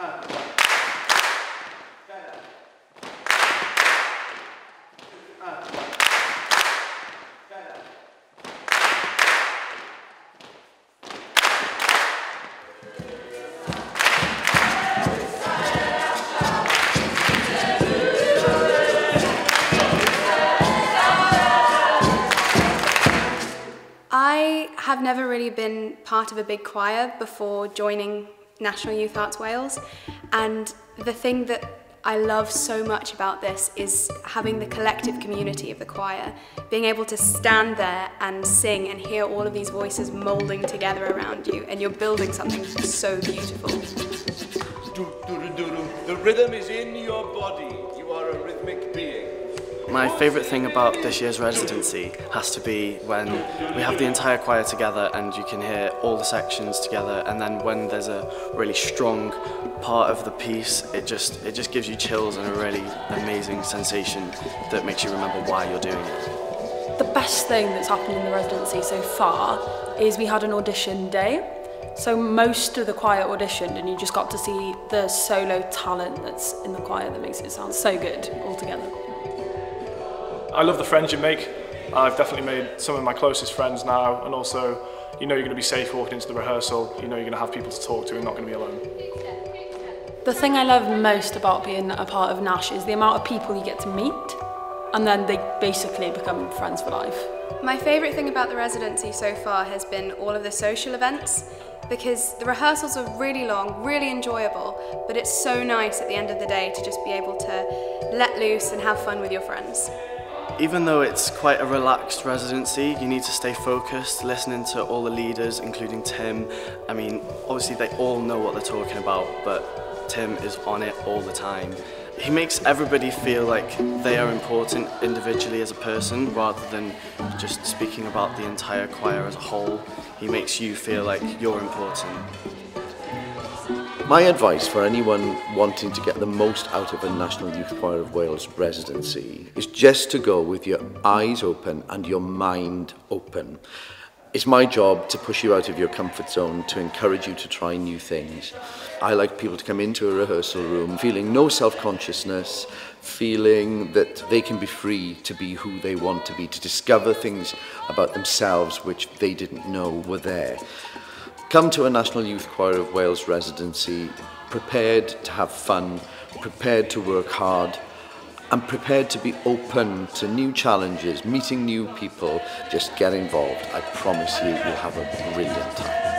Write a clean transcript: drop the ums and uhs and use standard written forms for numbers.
I have never really been part of a big choir before joining National Youth Arts Wales, and the thing that I love so much about this is having the collective community of the choir, being able to stand there and sing and hear all of these voices moulding together around you, and you're building something so beautiful. The rhythm is in your body. You are a rhythmic being. My favourite thing about this year's residency has to be when we have the entire choir together and you can hear all the sections together, and then when there's a really strong part of the piece, it just gives you chills and a really amazing sensation that makes you remember why you're doing it. The best thing that's happened in the residency so far is we had an audition day. So most of the choir auditioned and you just got to see the solo talent that's in the choir that makes it sound so good all together. I love the friends you make. I've definitely made some of my closest friends now, and also you know you're going to be safe walking into the rehearsal, you know you're going to have people to talk to and not going to be alone. The thing I love most about being a part of NASH is the amount of people you get to meet, and then they basically become friends for life. My favourite thing about the residency so far has been all of the social events, because the rehearsals are really long, really enjoyable, but it's so nice at the end of the day to just be able to let loose and have fun with your friends. Even though it's quite a relaxed residency, you need to stay focused, listening to all the leaders, including Tim. I mean, obviously they all know what they're talking about, but Tim is on it all the time. He makes everybody feel like they are important individually as a person, rather than just speaking about the entire choir as a whole. He makes you feel like you're important. My advice for anyone wanting to get the most out of a National Youth Choir of Wales residency is just to go with your eyes open and your mind open. It's my job to push you out of your comfort zone, to encourage you to try new things. I like people to come into a rehearsal room feeling no self-consciousness, feeling that they can be free to be who they want to be, to discover things about themselves which they didn't know were there. Come to a National Youth Choir of Wales residency prepared to have fun, prepared to work hard, and prepared to be open to new challenges, meeting new people. Just get involved. I promise you, you'll have a brilliant time.